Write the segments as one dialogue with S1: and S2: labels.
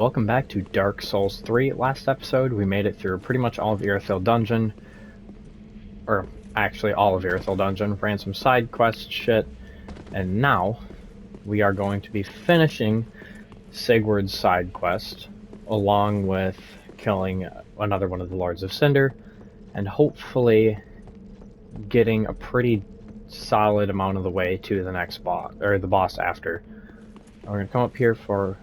S1: Welcome back to Dark Souls 3. Last episode, we made it through pretty much all of Irithyll Dungeon. Or, actually, all of Irithyll Dungeon. Ran some side quest shit. And now, we are going to be finishing Sigurd's side quest, along with killing another one of the Lords of Cinder, and hopefully getting a pretty solid amount of the way to the next boss, or the boss after. We're going to come up here for...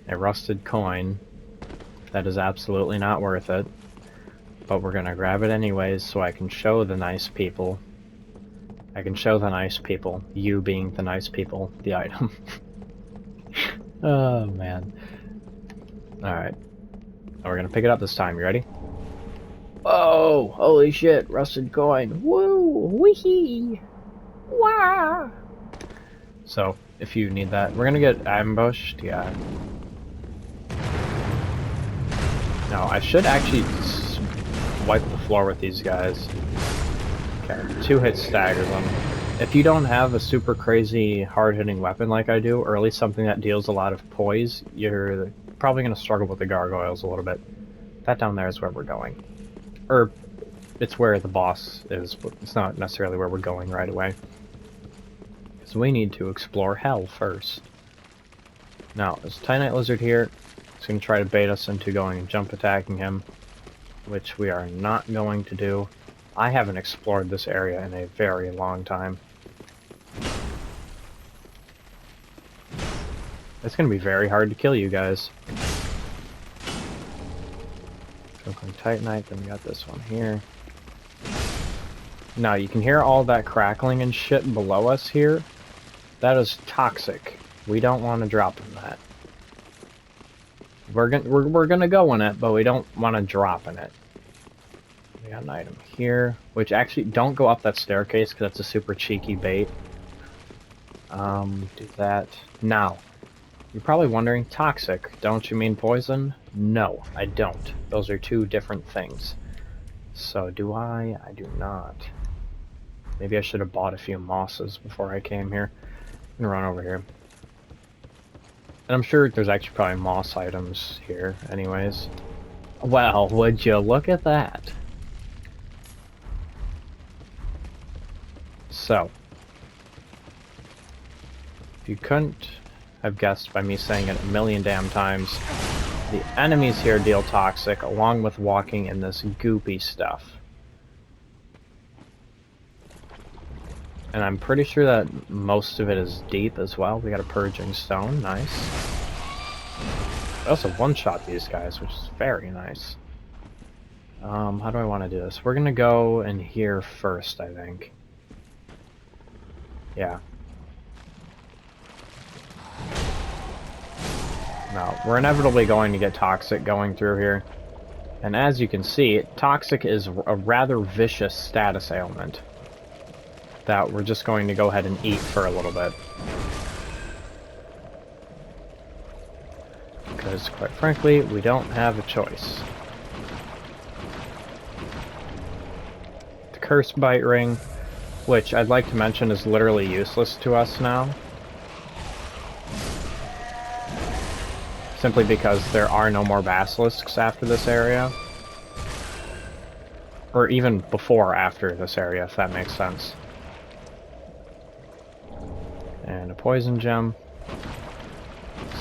S1: a rusted coin that is absolutely not worth it, but we're gonna grab it anyways so I can show the nice people. I can show the nice people, you being the nice people, the item. Oh man. Alright. Now we're gonna pick it up this time, you ready? Oh, holy shit, rusted coin. Woo! Wee! Wah! So, if you need that, we're gonna get ambushed, yeah. No, I should actually wipe the floor with these guys. Okay, 2-hit staggers them. If you don't have a super crazy hard-hitting weapon like I do, or at least something that deals a lot of poise, you're probably going to struggle with the gargoyles a little bit. That down there is where we're going. Or, it's where the boss is, but it's not necessarily where we're going right away. Because we need to explore hell first. Now, there's a Titanite Lizard here. It's going to try to bait us into going and jump attacking him, which we are not going to do. I haven't explored this area in a very long time. It's going to be very hard to kill you guys. Twinkling Titanite, then we got this one here. Now, you can hear all that crackling and shit below us here. That is toxic. We don't want to drop in that. We're gonna go in it, but we don't want to drop in it. We got an item here, which actually don't go up that staircase because that's a super cheeky bait. Do that now. You're probably wondering, toxic? Don't you mean poison? No, I don't. Those are two different things. So do I? I do not. Maybe I should have bought a few mosses before I came here. I'm gonna run over here. And I'm sure there's actually probably moss items here, anyways. Well, would you look at that? So, if you couldn't have guessed by me saying it a million damn times, the enemies here deal toxic, along with walking in this goopy stuff. And I'm pretty sure that most of it is deep as well. We got a purging stone, nice. I also one-shot these guys, which is very nice. How do I want to do this? We're gonna go in here first, I think. Yeah. Now, we're inevitably going to get toxic going through here. And as you can see, toxic is a rather vicious status ailment that we're just going to go ahead and eat for a little bit. Because, quite frankly, we don't have a choice. The Curse Bite Ring, which I'd like to mention is literally useless to us now. Simply because there are no more basilisks after this area. Or even before after this area, if that makes sense. And a poison gem.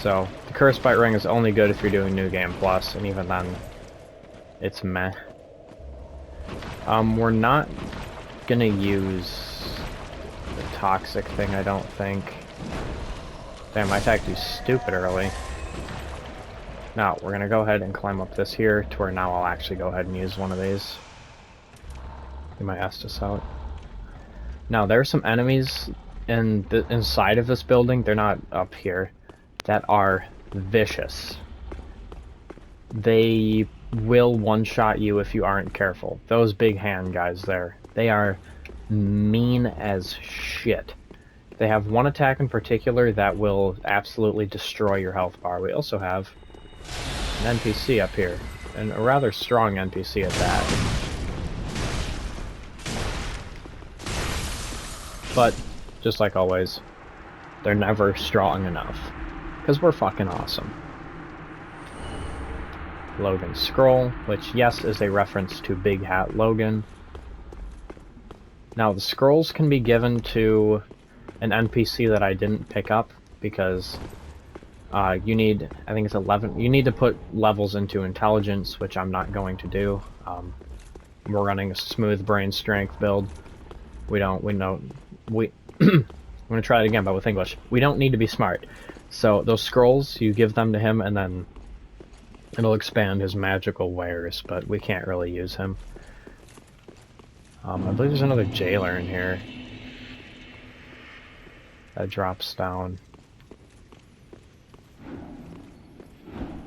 S1: So, the Curse Bite Ring is only good if you're doing New Game Plus, and even then, it's meh. We're not gonna use the toxic thing, I don't think. Damn, I attacked you stupid early. Now, we're gonna go ahead and climb up this here, to where now I'll actually go ahead and use one of these. Get my Estus out. Now, there are some enemies inside of this building, they're not up here, that are vicious. They will one-shot you if you aren't careful. Those big hand guys there, they are mean as shit. They have one attack in particular that will absolutely destroy your health bar. We also have an NPC up here, and a rather strong NPC at that. But, just like always, they're never strong enough. Because we're fucking awesome. Logan's Scroll, which, yes, is a reference to Big Hat Logan. Now, the scrolls can be given to an NPC that I didn't pick up, because you need, I think it's 11, you need to put levels into intelligence, which I'm not going to do. We're running a smooth brain strength build. I'm gonna try it again, but with English. We don't need to be smart. So those scrolls, you give them to him, and then it'll expand his magical wares, but we can't really use him. I believe there's another jailer in here. That drops down.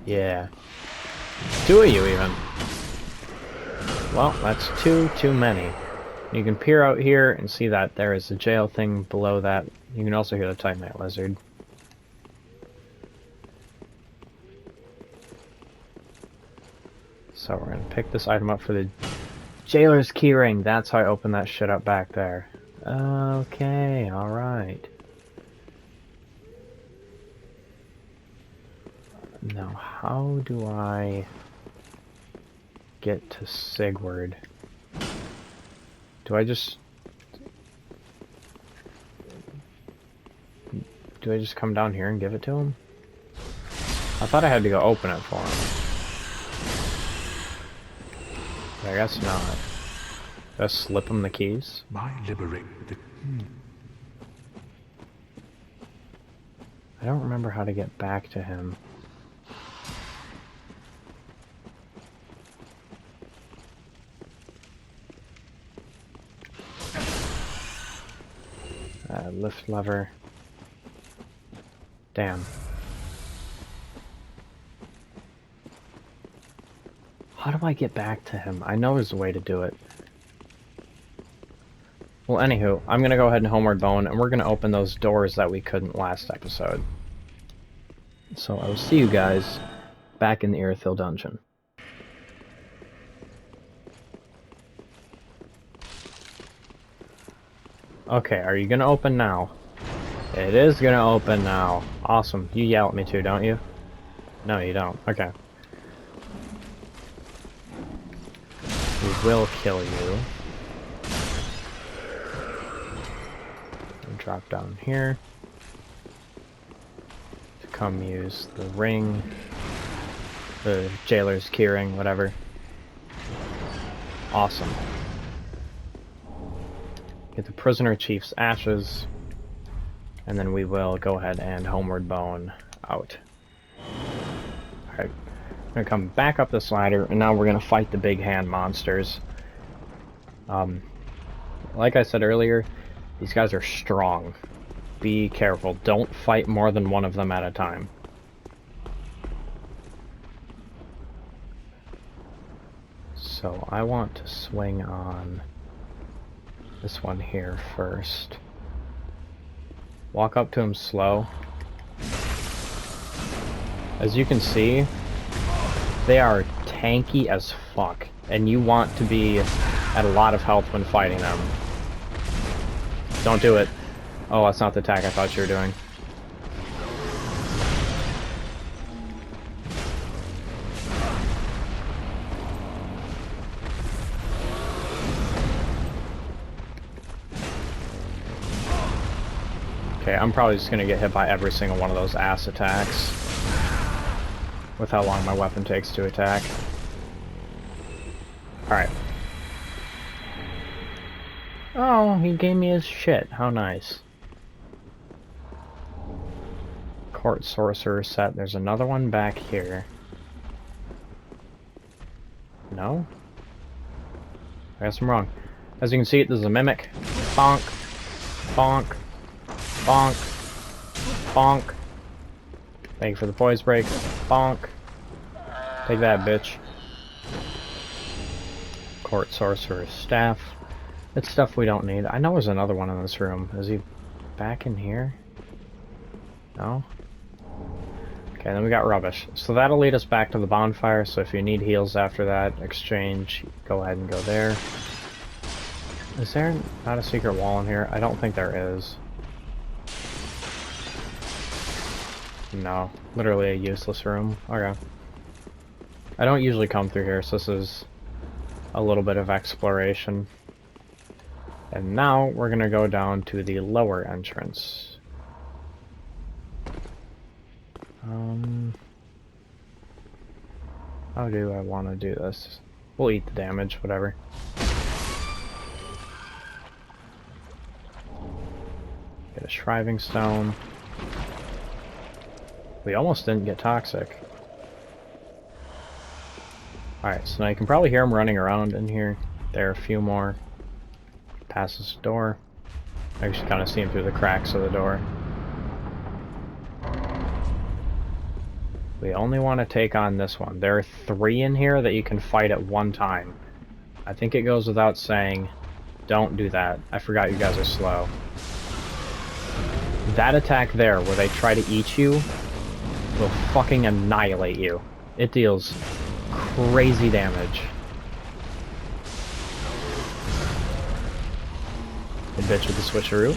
S1: Yeah. 2 of you, even. Well, that's too many. You can peer out here and see that there is a jail thing below that. You can also hear the Titanite lizard. So we're gonna pick this item up for the jailer's keyring. That's how I open that shit up back there. Okay, alright. Now, how do I get to Sigurd? Do I just come down here and give it to him? I thought I had to go open it for him. I guess not. Just slip him the keys.
S2: I
S1: don't remember how to get back to him. Lift lever. Damn. How do I get back to him? I know there's a way to do it. Well, anywho, I'm gonna go ahead and homeward bone, and we're gonna open those doors that we couldn't last episode. So I will see you guys back in the Irithyll dungeon. Okay, are you gonna open now? It is gonna open now. Awesome. You yell at me too, don't you? No, you don't. Okay. We will kill you. Drop down here to come use the ring, the jailer's keyring, whatever. Awesome. Get the prisoner chief's ashes, and then we will go ahead and homeward bone out. Alright, I'm gonna come back up this ladder, and now we're gonna fight the big hand monsters. Like I said earlier, these guys are strong. Be careful. Don't fight more than one of them at a time. So I want to swing on this one here first. Walk up to him slow. As you can see, they are tanky as fuck, and you want to be at a lot of health when fighting them. Don't do it. Oh, that's not the attack I thought you were doing. Okay, I'm probably just gonna get hit by every single one of those ass attacks with how long my weapon takes to attack. Alright. Oh, he gave me his shit. How nice. Court Sorcerer set. There's another one back here. No? I guess I'm wrong. As you can see, there's a mimic. Bonk. Bonk. Bonk. Bonk. Thank you for the poise break. Bonk. Take that, bitch. Court Sorcerer's staff. It's stuff we don't need. I know there's another one in this room. Is he back in here? No? Okay, then we got rubbish. So that'll lead us back to the bonfire, so if you need heals after that exchange, go ahead and go there. Is there not a secret wall in here? I don't think there is. No, literally a useless room. Okay. I don't usually come through here, so this is a little bit of exploration. And now we're gonna go down to the lower entrance. How do I want to do this? We'll eat the damage, whatever. Get a shriving stone. We almost didn't get toxic. Alright, so now you can probably hear them running around in here. There are a few more. Past this door. I can kind of see them through the cracks of the door. We only want to take on this one. There are 3 in here that you can fight at one time. I think it goes without saying, don't do that. I forgot you guys are slow. That attack there, where they try to eat you, will fucking annihilate you. It deals crazy damage. The bitch with the switcheroo.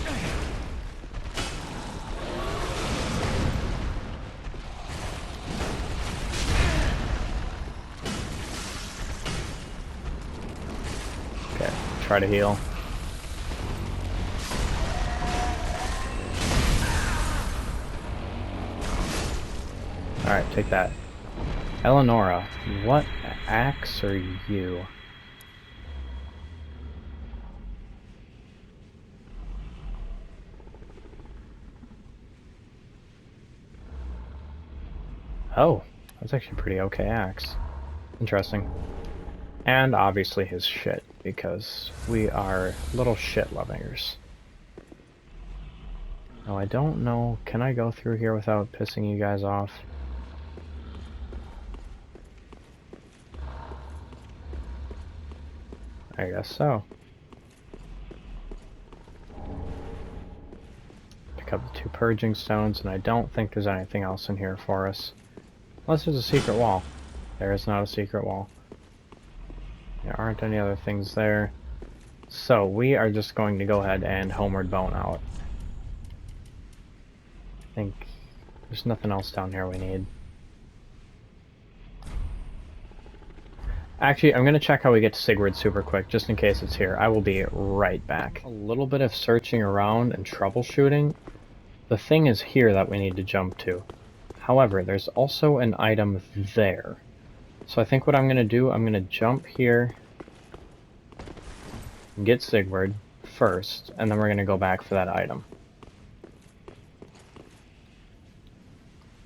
S1: Okay, try to heal. Alright, take that. Eleonora, what axe are you? Oh, that's actually a pretty okay axe. Interesting. And obviously his shit, because we are little shit lovers. Oh, I don't know. Can I go through here without pissing you guys off? I guess so. Pick up the 2 purging stones, and I don't think there's anything else in here for us. Unless there's a secret wall. There is not a secret wall. There aren't any other things there. So, we are just going to go ahead and homeward bone out. I think there's nothing else down here we need. Actually, I'm going to check how we get to Sigurd super quick, just in case it's here. I will be right back. A little bit of searching around and troubleshooting. The thing is here that we need to jump to. However, there's also an item there. So I think what I'm going to do, I'm going to jump here, and get Sigurd first, and then we're going to go back for that item.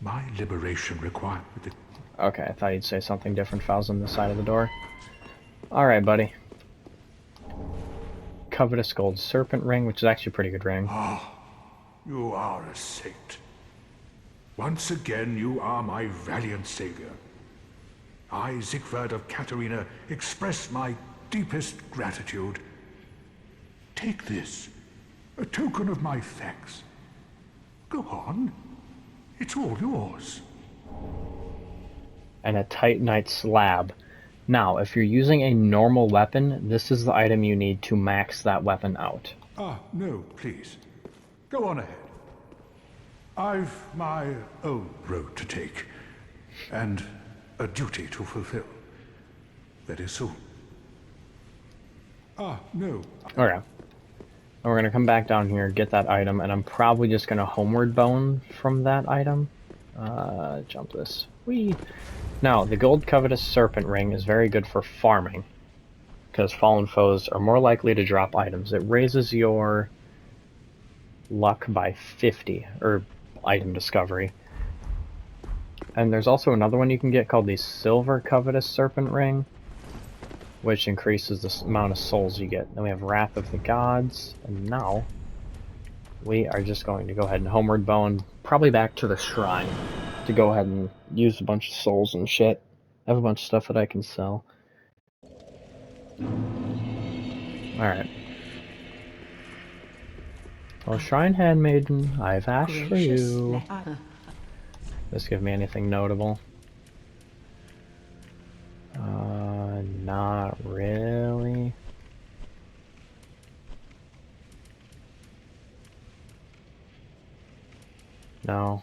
S2: My liberation required the...
S1: Okay, I thought you'd say something different if I was on the side of the door. Alright, buddy. Covetous gold serpent ring, which is actually a pretty good ring.
S2: Oh, you are a saint. Once again, you are my valiant savior. I, Siegfried of Katarina, express my deepest gratitude. Take this, a token of my thanks. Go on. It's all yours.
S1: And a Titanite slab. Now, if you're using a normal weapon, this is the item you need to max that weapon out.
S2: Ah, no, please. Go on ahead. I've my own road to take, and a duty to fulfill. Very soon. Ah, no.
S1: Okay. And we're gonna come back down here, get that item, and I'm probably just gonna homeward bone from that item. Jump this. Whee! Now, the gold covetous serpent ring is very good for farming, because fallen foes are more likely to drop items. It raises your luck by 50, or item discovery. And there's also another one you can get called the silver covetous serpent ring, which increases the amount of souls you get. Then we have Wrath of the Gods, and now we are just going to go ahead and homeward bone, probably back to the shrine, to go ahead and use a bunch of souls and shit. I have a bunch of stuff that I can sell. Alright. Well, Shrine Handmaiden, I've asked for you. Does give me anything notable? Not really. No.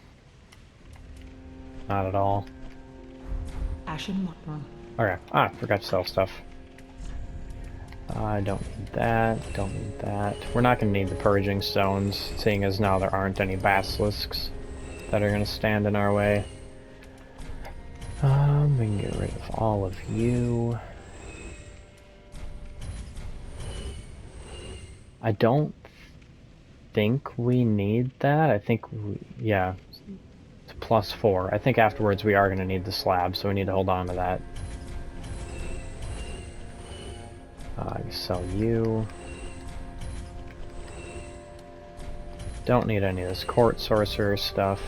S1: Not at all.
S3: Ashen Mutton.
S1: Okay. Ah, forgot to sell stuff. I don't need that. Don't need that. We're not going to need the purging stones, seeing as now there aren't any basilisks that are going to stand in our way. We can get rid of all of you. I don't think we need that. I think, yeah, it's +4. I think afterwards we are going to need the slab, so we need to hold on to that. Sell you. Don't need any of this court sorcerer stuff.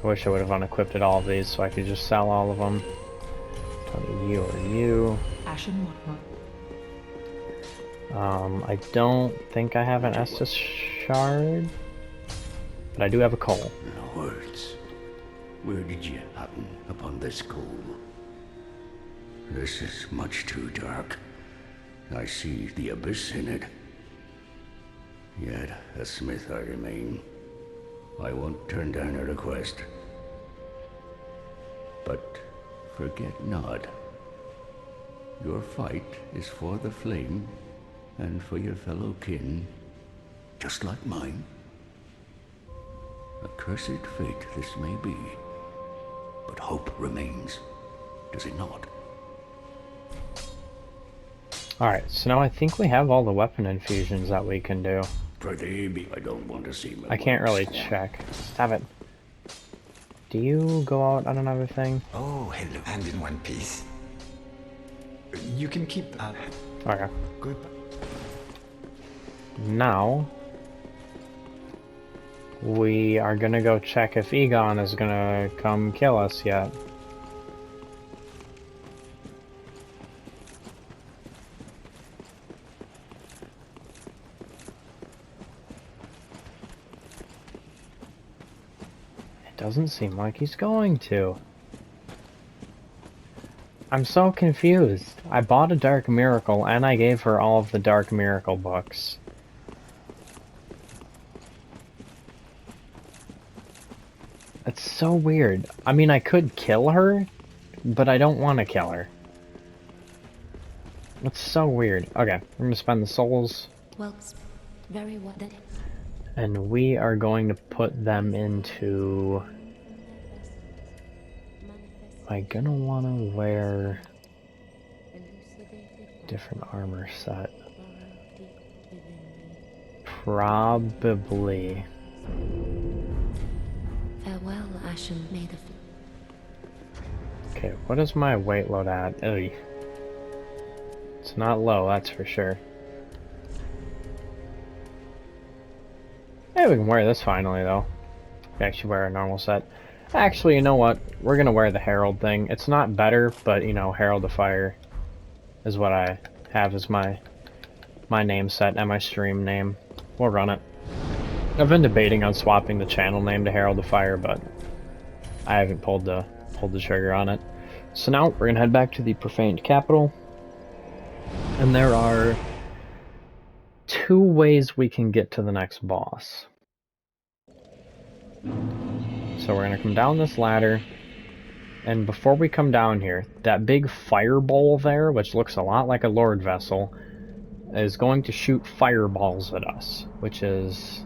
S1: I wish I would have unequipped all of these so I could just sell all of them. Don't need you or you.
S3: Ashen Mutton.
S1: I don't think I have an Estus shard, but I do have a coal.
S4: No words. Where did you happen upon this coal? This is much too dark. I see the abyss in it. Yet, a smith I remain. I won't turn down a request. But forget not, your fight is for the flame and for your fellow kin, just like mine. A cursed fate this may be, but hope remains, does it not?
S1: Alright, so now I think we have all the weapon infusions that we can do.
S4: I don't want to see my
S1: I can't really
S4: works.
S1: check. Stop it. Do you go out on another thing?
S5: Oh, hello. And in one piece. You can keep that.
S1: Okay.
S5: Good.
S1: Now, we are gonna go check if Egon is gonna come kill us yet. Doesn't seem like he's going to. I'm so confused. I bought a Dark Miracle and I gave her all of the Dark Miracle books. It's so weird. I mean, I could kill her, but I don't want to kill her. It's so weird. Okay, I'm gonna spend the souls.
S6: Well, very well.
S1: And we are going to put them into... Am I gonna want to wear different armor set? Probably.
S6: Farewell, Ashen Maiden.
S1: Okay, what is my weight load at? Ugh. It's not low, that's for sure. Hey, we can wear this finally, though. We actually wear a normal set. Actually, you know what? We're gonna wear the Herald thing. It's not better, but, you know, Herald of Fire is what I have as my name set and my stream name. We'll run it. I've been debating on swapping the channel name to Herald of Fire, but I haven't pulled the trigger on it. So now, we're gonna head back to the Profaned Capital. And there are 2 ways we can get to the next boss. So we're gonna come down this ladder, and before we come down here, that big fireball there, which looks a lot like a Lord Vessel, is going to shoot fireballs at us, which is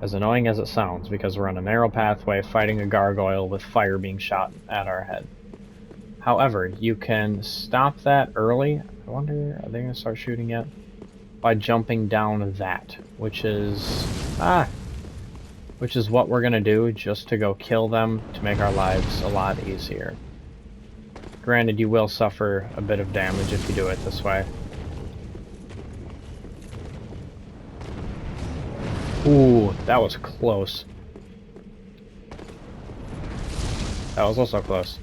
S1: as annoying as it sounds, because we're on a narrow pathway fighting a gargoyle with fire being shot at our head. However, you can stop that early. I wonder, are they gonna start shooting yet? By jumping down that, which is what we're gonna do just to go kill them to make our lives a lot easier. Granted, you will suffer a bit of damage if you do it this way. Ooh, that was close. That was also close.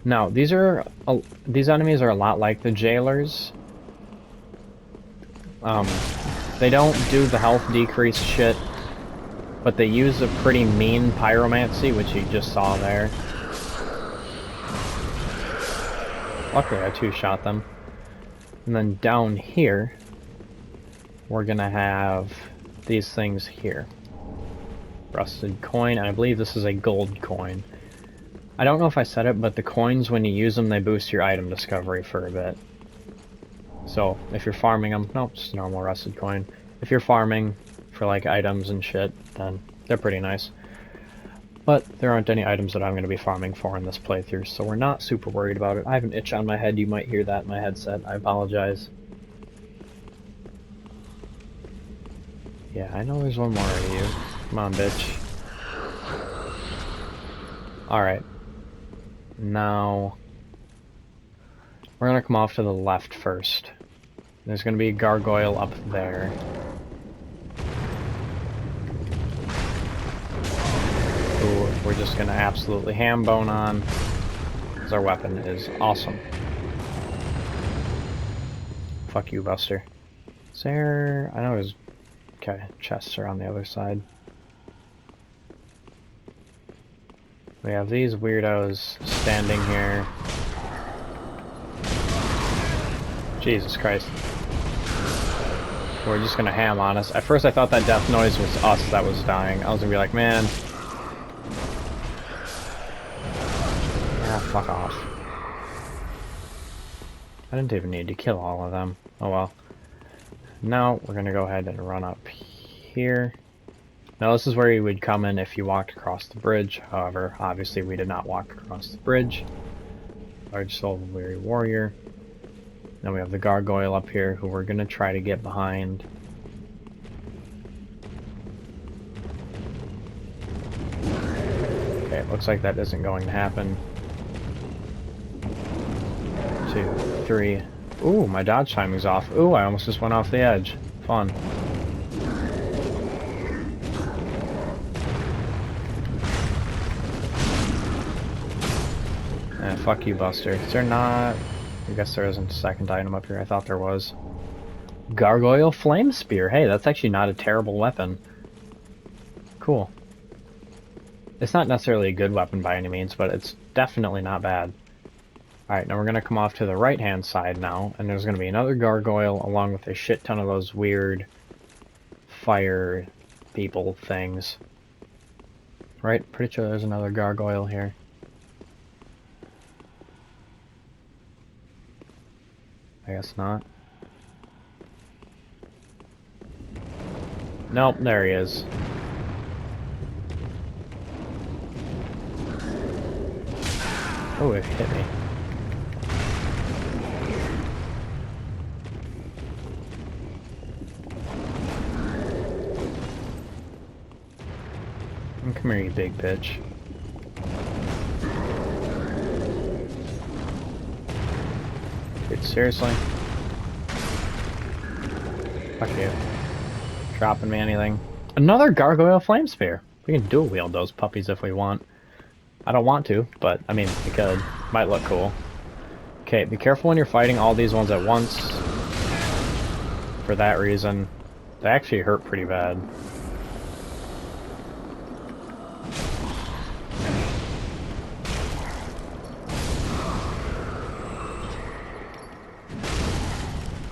S1: Now, these enemies are a lot like the jailers. They don't do the health decrease shit, but they use a pretty mean pyromancy, which you just saw there. Luckily, I two-shot them. And then down here, we're gonna have these things here. Rusted coin, and I believe this is a gold coin. I don't know if I said it, but the coins, when you use them, they boost your item discovery for a bit. So, if you're farming them, nope, just a normal rusted coin. If you're farming for like items and shit, then they're pretty nice. But there aren't any items that I'm going to be farming for in this playthrough, so we're not super worried about it. I have an itch on my head, you might hear that in my headset, I apologize. Yeah, I know there's one more of you. Come on, bitch. Alright. Now, we're going to come off to the left first. There's going to be a gargoyle up there. Who we're just going to absolutely ham bone on, because our weapon is awesome. Fuck you, Buster. Is there... I know there's... Okay, chests are on the other side. We have these weirdos standing here. Jesus Christ. We're just gonna ham on us. At first I thought that death noise was us that was dying. I was gonna be like, man. Ah, fuck off. I didn't even need to kill all of them. Oh well. Now we're gonna go ahead and run up here. Now this is where you would come in if you walked across the bridge. However, obviously we did not walk across the bridge. Large Soul Weary Warrior. Then we have the gargoyle up here who we're gonna try to get behind. Okay, it looks like that isn't going to happen. 2, 3. Ooh, my dodge timing's off. Ooh, I almost just went off the edge. Fun. Fuck you, Buster. Is there not... I guess there isn't a second item up here. I thought there was. Gargoyle Flame Spear. Hey, that's actually not a terrible weapon. Cool. It's not necessarily a good weapon by any means, but it's definitely not bad. Alright, now we're going to come off to the right-hand side now, and there's going to be another gargoyle along with a shit ton of those weird fire people things. Right? Pretty sure there's another gargoyle here. I guess not. Nope, there he is. Oh, it hit me. Come here, you big bitch. Dude, seriously? Fuck you. Dropping me anything. Another Gargoyle Flame Spear! We can dual wield those puppies if we want. I don't want to, but, I mean, we could. Might look cool. Okay, be careful when you're fighting all these ones at once. For that reason. They actually hurt pretty bad.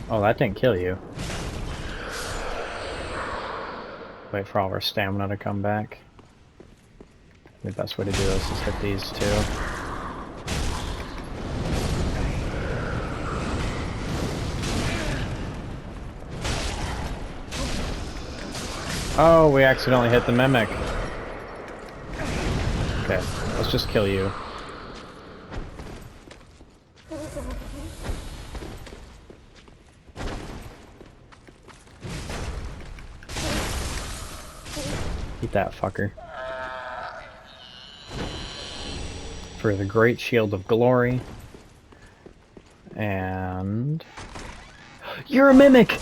S1: Oh, that didn't kill you. Wait for all of our stamina to come back. The best way to do this is hit these two. Oh, we accidentally hit the mimic. Okay, let's just kill you. Eat that fucker. For the Great Shield of Glory. And... You're a mimic!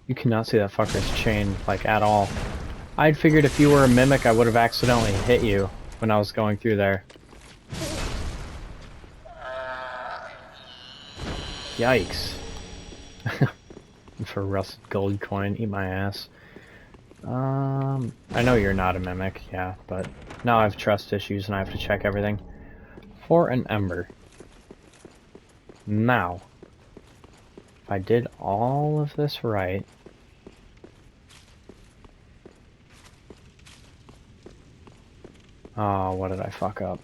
S1: You cannot see that fucker's chain, like, at all. I'd figured if you were a mimic, I would have accidentally hit you when I was going through there. Yikes. For rusted gold coin, eat my ass. I know you're not a mimic, yeah, but now I have trust issues and I have to check everything. For an ember. Now, if I did all of this right... Oh, what did I fuck up?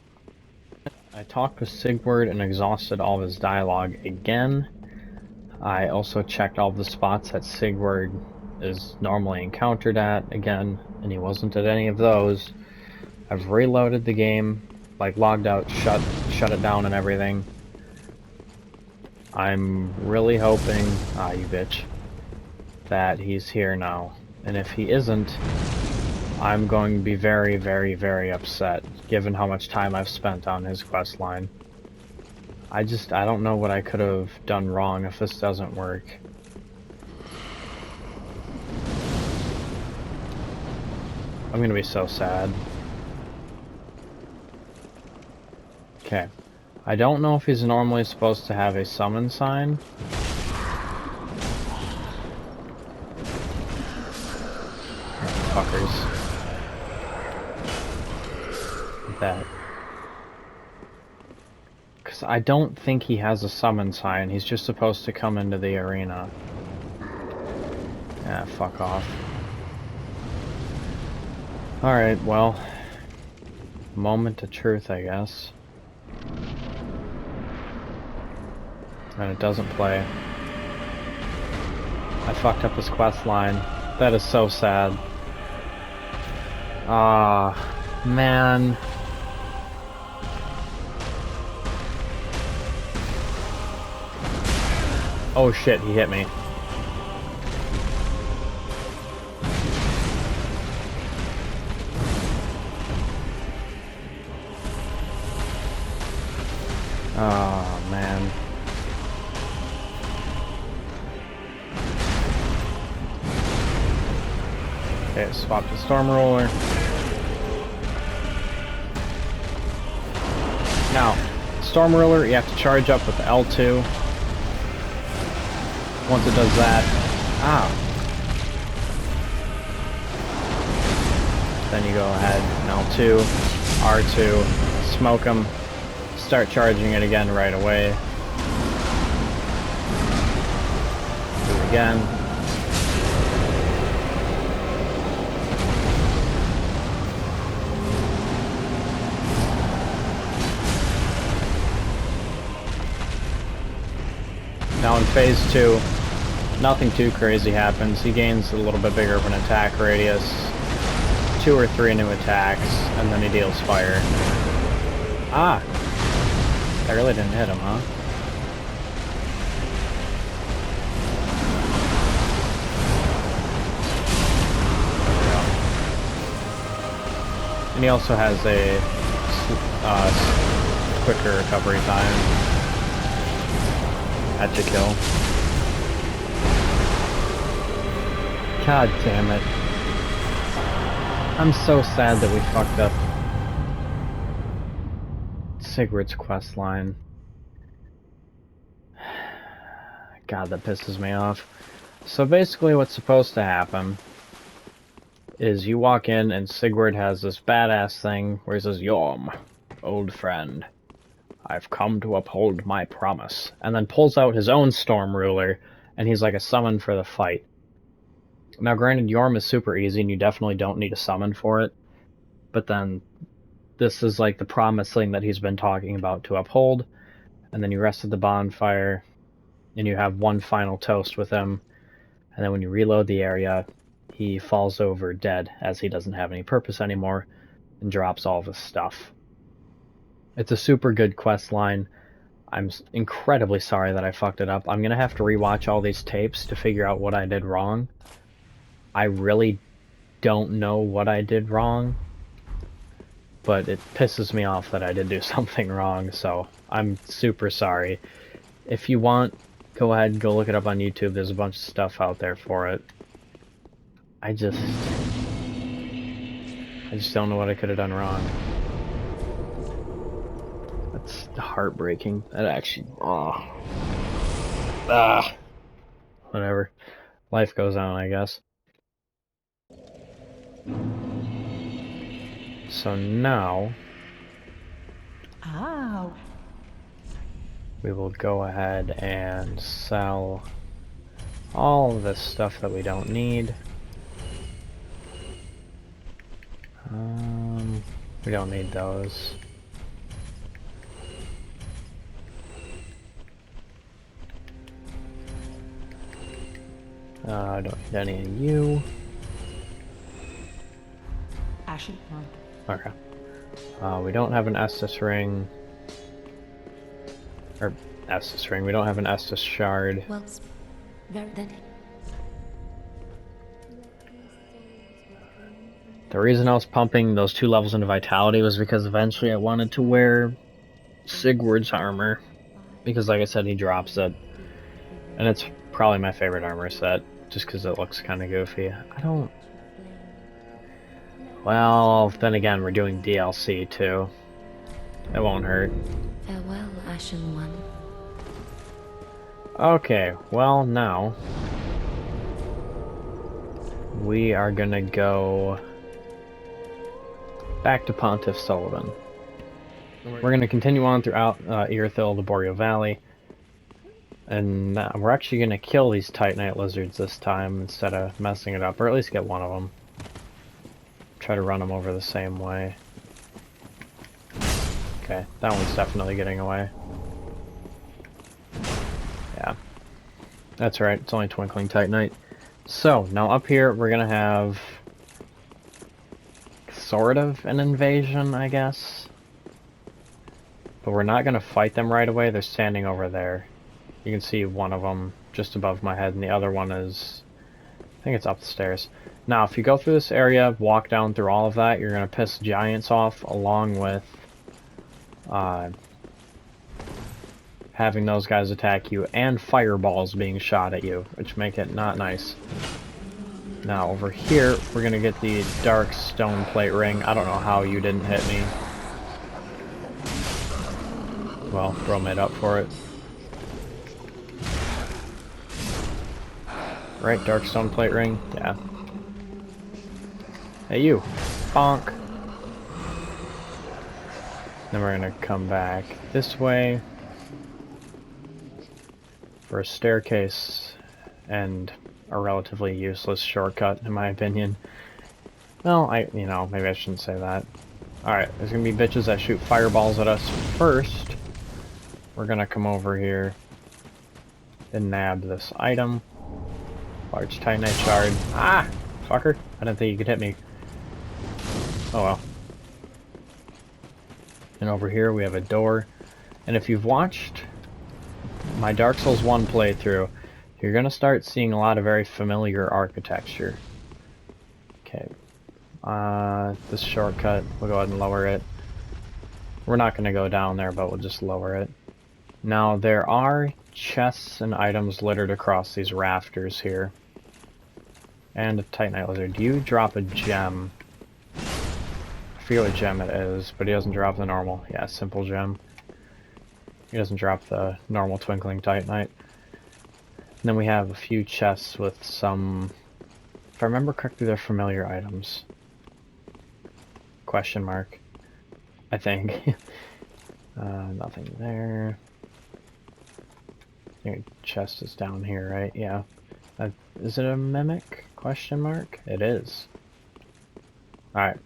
S1: I talked with Sigurd and exhausted all of his dialogue again. I also checked all the spots that Sigurd is normally encountered at again, and he wasn't at any of those. I've reloaded the game, like logged out, shut it down and everything. I'm really hoping, you bitch, that he's here now. And if he isn't, I'm going to be very, very, very upset, given how much time I've spent on his quest line. I don't know what I could have done wrong if this doesn't work. I'm gonna be so sad. Okay. I don't know if he's normally supposed to have a summon sign. Fuckers. That. Because I don't think he has a summon sign. He's just supposed to come into the arena. Yeah, fuck off. Alright, well. Moment of truth, I guess. And it doesn't play. I fucked up his quest line. That is so sad. Ah, man. Oh shit, he hit me. Oh man. Okay, swap to Storm Roller. Now, Storm Roller, you have to charge up with L2. Once it does that, then you go ahead and L2, R2, smoke them, start charging it again right away. Do it again. Now in phase 2, nothing too crazy happens. He gains a little bit bigger of an attack radius, 2 or 3 new attacks, and then he deals fire. Ah! I really didn't hit him, huh? And he also has a quicker recovery time. Had to kill. God damn it. I'm so sad that we fucked up Sigurd's quest line. God, that pisses me off. So basically what's supposed to happen is you walk in and Sigurd has this badass thing where he says, "Yom, old friend, I've come to uphold my promise," and then pulls out his own Storm Ruler, and he's like a summon for the fight. Now granted, Yorm is super easy and you definitely don't need a summon for it, but then this is like the promise thing that he's been talking about to uphold, and then you rest at the bonfire, and you have one final toast with him, and then when you reload the area, he falls over dead as he doesn't have any purpose anymore, and drops all of his stuff. It's a super good quest line. I'm incredibly sorry that I fucked it up. I'm gonna have to rewatch all these tapes to figure out what I did wrong. I really don't know what I did wrong, but it pisses me off that I did do something wrong, so I'm super sorry. If you want, go ahead and go look it up on YouTube. There's a bunch of stuff out there for it. I just don't know what I could have done wrong. That's heartbreaking. That actually... Whatever. Life goes on, I guess. So now
S3: Ow.
S1: we will go ahead and sell all this stuff that we don't need. We don't need those. I don't need any of you.
S3: Ashen Monk.
S1: Okay. We don't have an Estus ring. Or Estus ring. We don't have an Estus shard.
S6: Well, very then.
S1: The reason I was pumping those 2 levels into vitality was because eventually I wanted to wear Sigurd's armor. Because like I said, he drops it. And it's probably my favorite armor set. Just because it looks kind of goofy. I don't... Well, then again, we're doing DLC too. It won't hurt.
S6: Farewell, Ashen One.
S1: Okay, well now we are gonna go back to Pontiff Sullivan. We're gonna continue on throughout Irithil, the Boreal Valley, and we're actually gonna kill these Titanite lizards this time instead of messing it up, or at least get one of them. Try to run them over the same way. Okay, that one's definitely getting away. Yeah. That's right, it's only Twinkling Titanite. So, now up here we're gonna have sort of an invasion, I guess. But we're not gonna fight them right away, they're standing over there. You can see one of them just above my head, and the other one is... I think it's up the stairs. Now, if you go through this area, walk down through all of that, you're gonna piss giants off, along with having those guys attack you, and fireballs being shot at you, which make it not nice. Now, over here, we're gonna get the dark stone plate ring. I don't know how you didn't hit me. Well, throw made up for it. Right, dark stone plate ring? Yeah. Hey you! Bonk! Then we're gonna come back this way for a staircase and a relatively useless shortcut, in my opinion. Well, you know, maybe I shouldn't say that. Alright, there's gonna be bitches that shoot fireballs at us first. We're gonna come over here and nab this item. Large Titanite shard. Ah! Fucker! I didn't think you could hit me. Oh well. And over here we have a door. And if you've watched my Dark Souls 1 playthrough, you're gonna start seeing a lot of very familiar architecture. Okay. This shortcut, we'll go ahead and lower it. We're not gonna go down there, but we'll just lower it. Now, there are chests and items littered across these rafters here. And a Titanite lizard. Do you drop a gem? I forget what gem it is, but he doesn't drop the normal. Yeah, simple gem. He doesn't drop the normal Twinkling Titanite. And then we have a few chests with some... If I remember correctly, they're familiar items. Question mark. I think. Nothing there. I think chest is down here, right? Yeah. Is it a mimic? Question mark? It is. Alright.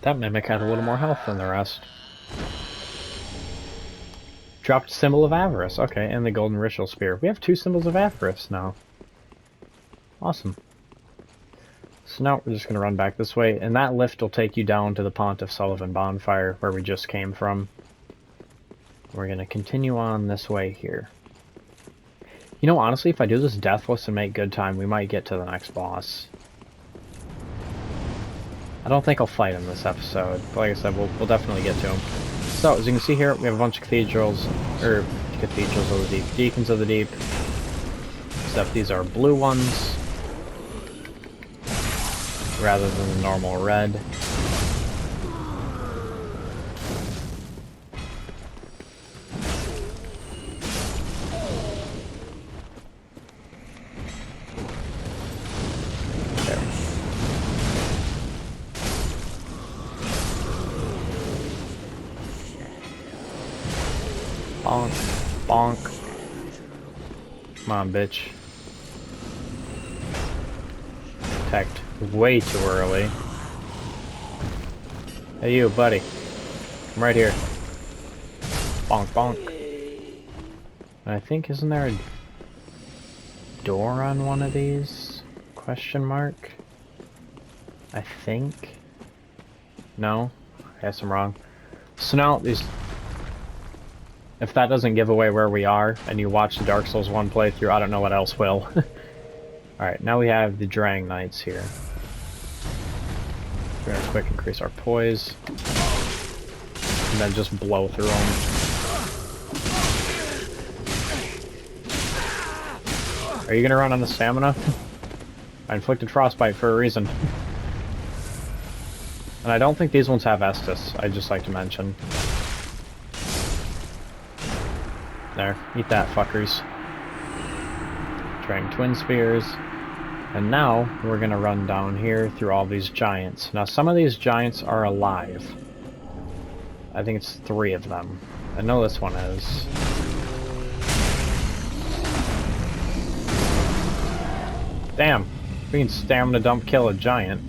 S1: That mimic had a little more health than the rest. Dropped Symbol of Avarice. Okay, and the Golden Ritual Spear. We have 2 Symbols of Avarice now. Awesome. So now we're just going to run back this way, and that lift will take you down to the Pontiff Sullivan bonfire, where we just came from. We're going to continue on this way here. You know, honestly, if I do this deathless and make good time, we might get to the next boss. I don't think I'll fight him this episode, but like I said, we'll definitely get to him. So, as you can see here, we have a bunch of cathedrals of the deep, deacons of the deep. Except these are blue ones, rather than the normal red. Bonk. Bonk. Come on, bitch. Detect way too early. Hey you, buddy. I'm right here. Bonk, bonk. And I think, isn't there a door on one of these? Question mark? I think? No? I guess I'm wrong. So now, these... If that doesn't give away where we are, and you watch the Dark Souls 1 playthrough, I don't know what else will. Alright, now we have the Drang Knights here. We're gonna quick increase our poise. And then just blow through them. Are you gonna run on the stamina? I inflicted frostbite for a reason. And I don't think these ones have Estus, I'd just like to mention. There, eat that, fuckers. Drang Twin Spears. And now, we're gonna run down here through all these giants. Now, some of these giants are alive. I think it's 3 of them. I know this one is. Damn! We can stamina dump kill a giant.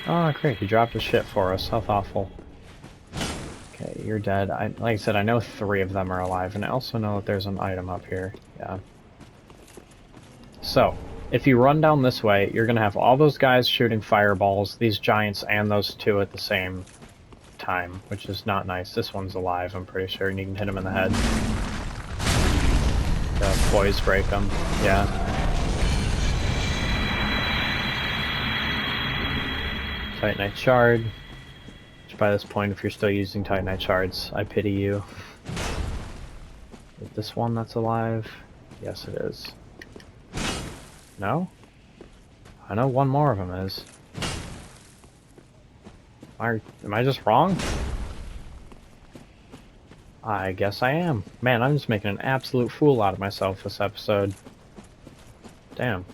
S1: Oh, great, he dropped his shit for us. How thoughtful. Okay, you're dead. Like I said, I know 3 of them are alive, and I also know that there's an item up here. Yeah. So, if you run down this way, you're gonna have all those guys shooting fireballs, these giants, and those 2 at the same time, which is not nice. This one's alive, I'm pretty sure, and you can hit him in the head. Poise break them. Yeah. Titanite Shard. Which by this point, if you're still using Titanite Shards, I pity you. Is this one that's alive? Yes, it is. No? I know one more of them is. Am I just wrong? I guess I am. Man, I'm just making an absolute fool out of myself this episode. Damn.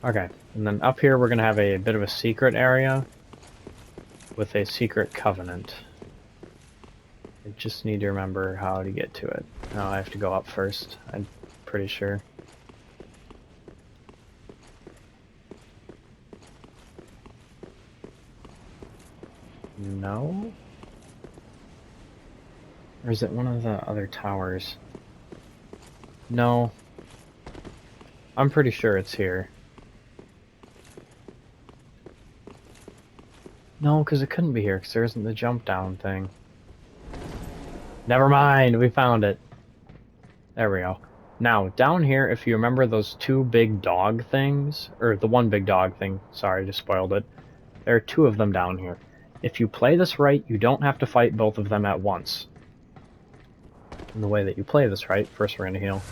S1: Okay, and then up here we're gonna have a bit of a secret area with a secret covenant. I just need to remember how to get to it. No, I have to go up first, I'm pretty sure. No? Or is it one of the other towers? No. I'm pretty sure it's here. No, because it couldn't be here, because there isn't the jump down thing. Never mind, we found it. There we go. Now, down here, if you remember those 2 big dog things, or the 1 big dog thing, sorry, just spoiled it. There are 2 of them down here. If you play this right, you don't have to fight both of them at once. And the way that you play this right, first we're going to heal,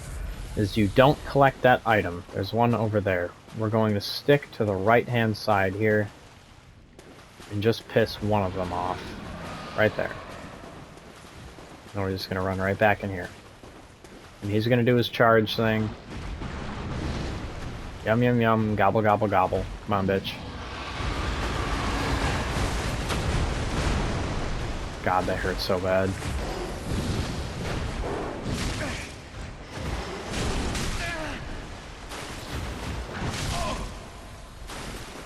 S1: is you don't collect that item. There's one over there. We're going to stick to the right-hand side here, and just piss one of them off. Right there. And we're just going to run right back in here. And he's going to do his charge thing. Yum yum yum, gobble gobble gobble. Come on, bitch. God, that hurts so bad.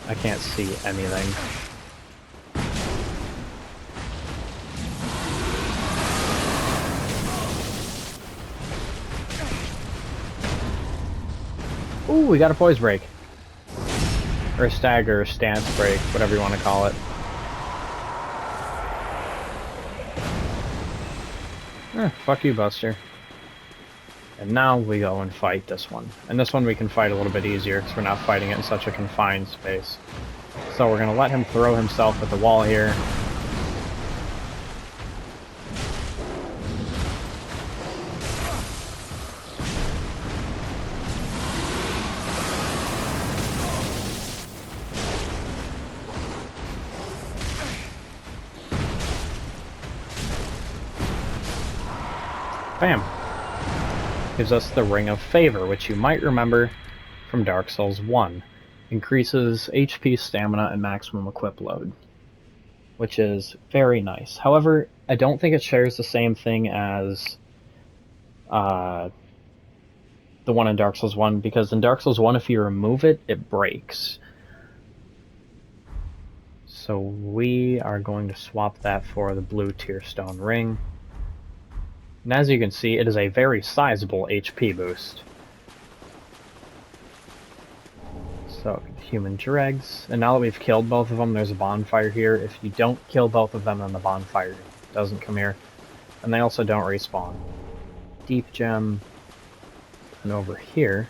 S1: I can't see anything. Ooh, we got a poise break. Or a stagger, or stance break, whatever you want to call it. Fuck you, Buster. And now we go and fight this one. And this one we can fight a little bit easier, because we're not fighting it in such a confined space. So we're going to let him throw himself at the wall here. Bam! Gives us the Ring of Favor, which you might remember from Dark Souls 1. increases HP, stamina, and maximum equip load, which is very nice. However, I don't think it shares the same thing as the one in Dark Souls 1, because in Dark Souls 1, if you remove it, it breaks. So we are going to swap that for the blue Tear Stone Ring. And as you can see, it is a very sizable HP boost. So, human dregs. And now that we've killed both of them, there's a bonfire here. If you don't kill both of them, then the bonfire doesn't come here. And they also don't respawn. Deep gem. And over here,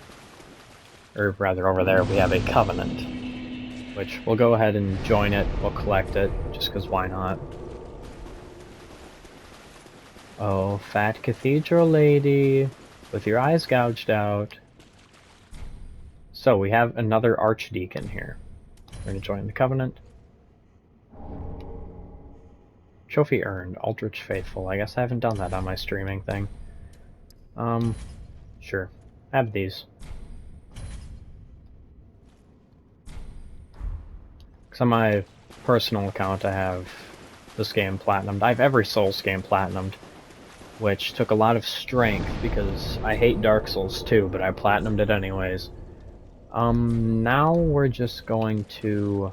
S1: or rather over there, we have a covenant. Which we'll go ahead and join it. We'll collect it, just because why not? Oh, fat cathedral lady, with your eyes gouged out. So, we have another archdeacon here. We're going to join the covenant. Trophy earned, Aldrich Faithful. I guess I haven't done that on my streaming thing. Sure. Have these. Because on my personal account I have this game platinumed. I have every Souls game platinumed, which took a lot of strength because I hate Dark Souls 2, but I platinumed it anyways. Now we're just going to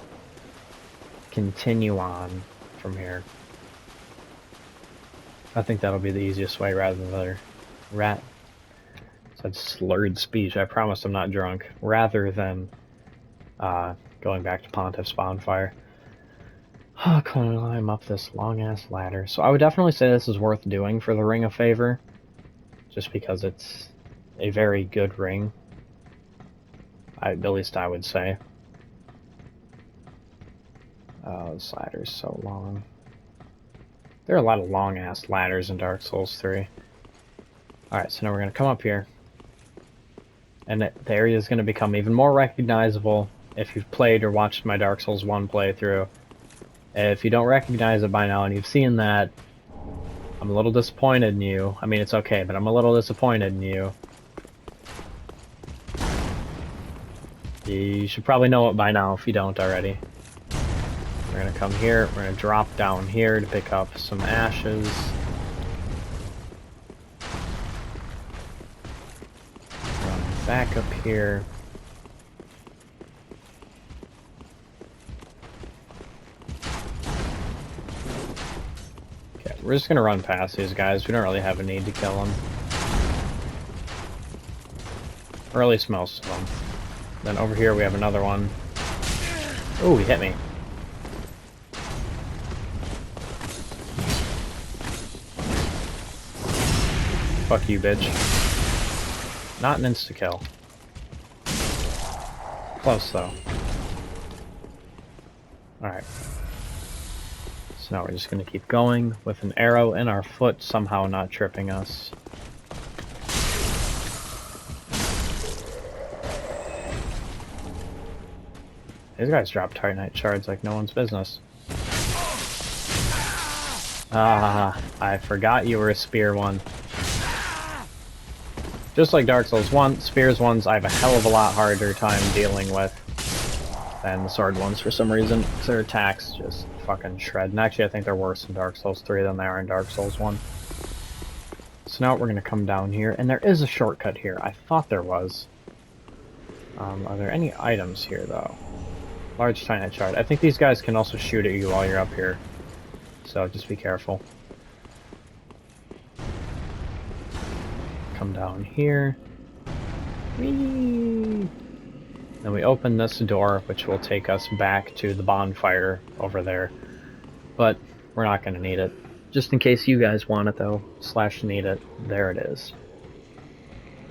S1: continue on from here. I think that'll be the easiest way rather than the rat. Said slurred speech. I promise I'm not drunk. Rather than going back to Pontiff's Bonfire. Climb up this long-ass ladder. So I would definitely say this is worth doing for the Ring of Favor. Just because it's a very good ring. At least I would say. Oh, this ladder's so long. There are a lot of long-ass ladders in Dark Souls 3. Alright, so now we're going to come up here. And the area is going to become even more recognizable if you've played or watched my Dark Souls 1 playthrough. If you don't recognize it by now and you've seen that, I'm a little disappointed in you. I mean, it's okay, but I'm a little disappointed in you. You should probably know it by now if you don't already. We're going to come here, we're going to drop down here to pick up some ashes. Run back up here. Okay, we're just going to run past these guys. We don't really have a need to kill them. Or at least most of them. Then over here we have another one. Ooh, he hit me. Fuck you, bitch. Not an insta-kill. Close, though. Alright. So now we're just going to keep going with an arrow in our foot, somehow not tripping us. These guys drop Titanite shards like no one's business. Ah, I forgot you were a spear one. Just like Dark Souls 1, spears ones I have a hell of a lot harder time dealing with than the sword ones for some reason. Because their attacks just fucking shred. And actually I think they're worse in Dark Souls 3 than they are in Dark Souls 1. So now we're going to come down here, and there is a shortcut here. I thought there was. Are there any items here though? Large Titanite shard. I think these guys can also shoot at you while you're up here. So just be careful. Come down here. Whee! Then we open this door, which will take us back to the bonfire over there. But we're not going to need it. Just in case you guys want it though, / need it, there it is.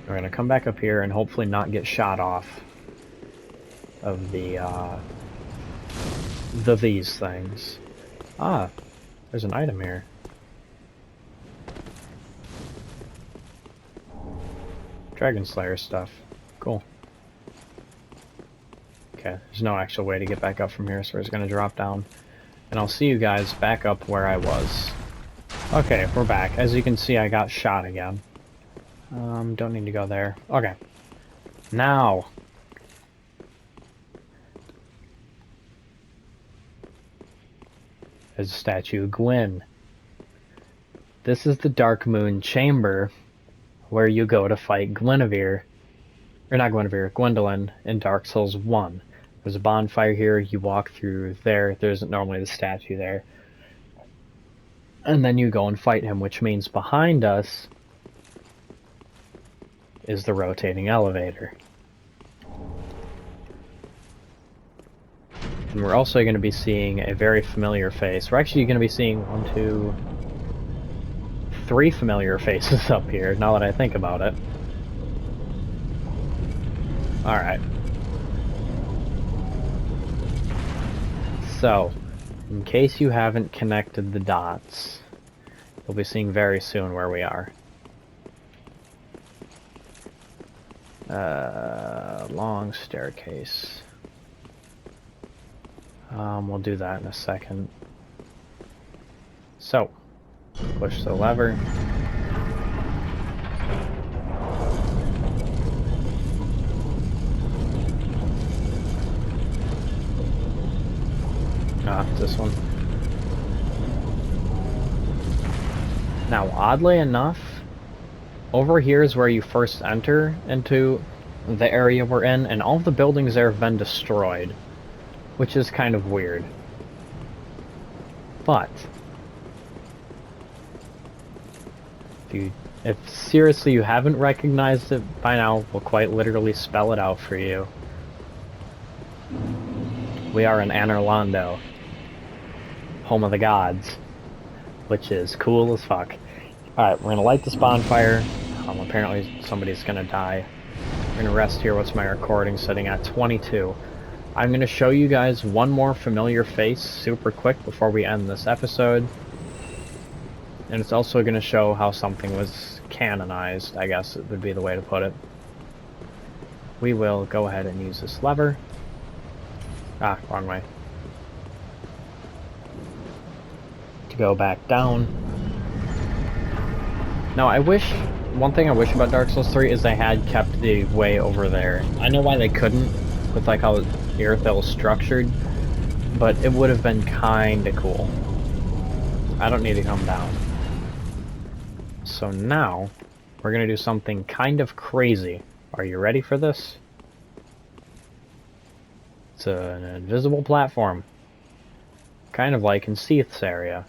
S1: We're going to come back up here and hopefully not get shot off of these things. Ah, there's an item here. Dragon Slayer stuff. Cool. Okay, there's no actual way to get back up from here, so we're just gonna drop down. And I'll see you guys back up where I was. Okay, we're back. As you can see, I got shot again. Don't need to go there. Okay. Now. There's a statue of Gwyn. This is the Dark Moon Chamber, where you go to fight Guinevere. Or not Guinevere, Gwendolyn in Dark Souls 1. There's a bonfire here, you walk through there, there isn't normally the statue there. And then you go and fight him, which means behind us is the rotating elevator. And we're also going to be seeing a very familiar face. We're actually going to be seeing 1, 2, 3 familiar faces up here, now that I think about it. Alright. So, in case you haven't connected the dots, you'll be seeing very soon where we are. Long staircase. We'll do that in a second. So, push the lever. This one. Now, oddly enough, over here is where you first enter into the area we're in, and all of the buildings there have been destroyed, which is kind of weird. But if seriously you haven't recognized it by now, we'll quite literally spell it out for you. We are in Anorlando, home of the gods, which is cool as fuck. Alright, we're gonna light this bonfire. Apparently somebody's gonna die. We're gonna rest here. What's my recording setting at? 22. I'm gonna show you guys one more familiar face super quick before we end this episode. And it's also gonna show how something was canonized, I guess it would be the way to put it. We will go ahead and use this lever. Ah, wrong way. To go back down. Now one thing I wish about Dark Souls 3 is they had kept the way over there. I know why they couldn't, with like how Irithyll is structured, but it would have been kinda cool. I don't need to come down. So now, we're gonna do something kind of crazy. Are you ready for this? It's an invisible platform. Kind of like in Seath's area.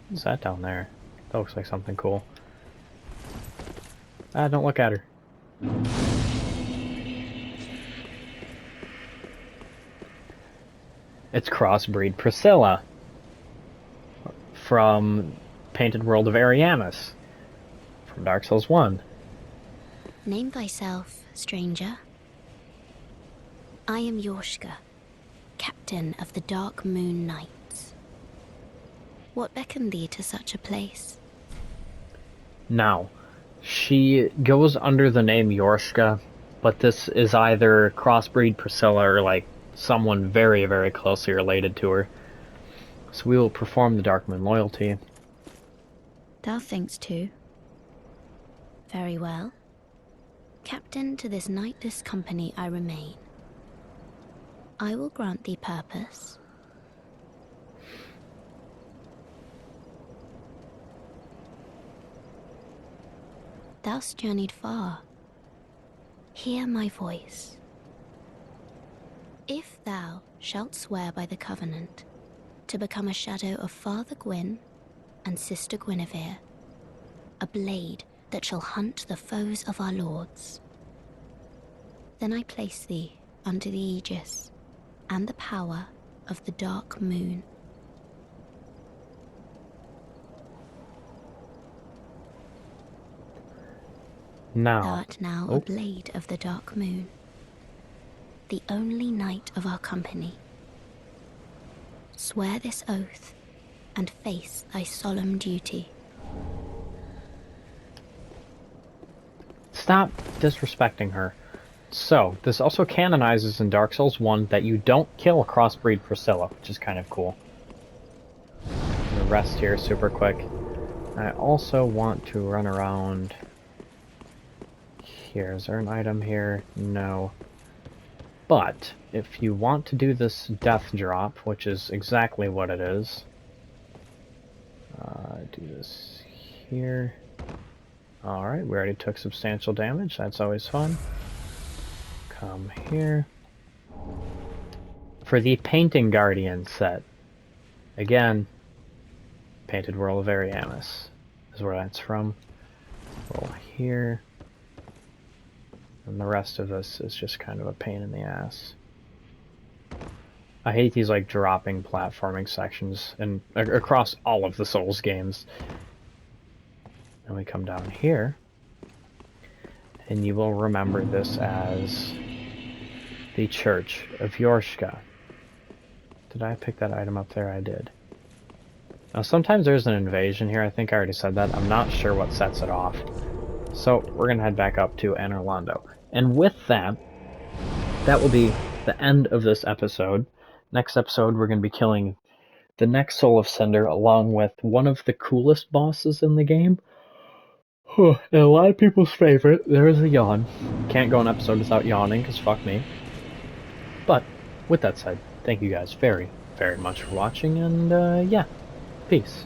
S1: What's that down there? That looks like something cool. Ah, don't look at her. It's Crossbreed Priscilla from Painted World of Ariamis from Dark Souls 1.
S6: Name thyself, stranger. I am Yorshka, captain of the Dark Moon Knights. What beckoned thee to such a place?
S1: Now, she goes under the name Yorshka, but this is either Crossbreed Priscilla or like someone very, very closely related to her. So we will perform the Dark Moon loyalty.
S6: Thou thinkst too. Very well. Captain to this knightless company I remain. I will grant thee purpose. Thou'st journeyed far. Hear my voice. If thou shalt swear by the covenant to become a shadow of Father Gwyn and Sister Guinevere, a blade that shall hunt the foes of our lords, then I place thee under the aegis and the power of the Dark Moon.
S1: Now.
S6: Thou art now a blade of the Dark Moon, the only knight of our company. Swear this oath and face thy solemn duty.
S1: Stop disrespecting her. So, this also canonizes in Dark Souls 1 that you don't kill a Crossbreed Priscilla, which is kind of cool. I'm gonna rest here super quick. I also want to run around here. Is there an item here? No. But if you want to do this death drop, which is exactly what it is, do this here. Alright, we already took substantial damage, that's always fun. Come here. For the Painting Guardian set, again, Painted World of Ariamis is where that's from. Roll here. And the rest of this is just kind of a pain in the ass. I hate these like dropping platforming sections and across all of the Souls games. And we come down here, and you will remember this as the Church of Yorshka. Did I pick that item up there? I did. Now sometimes there's an invasion here, I think I already said that. I'm not sure what sets it off. So we're going to head back up to Anor Londo. And with that, that will be the end of this episode. Next episode we're going to be killing the next Soul of Cinder along with one of the coolest bosses in the game. And a lot of people's favorite. There is a yawn. Can't go an episode without yawning, because fuck me. But, with that said, thank you guys very, very much for watching, and yeah, peace.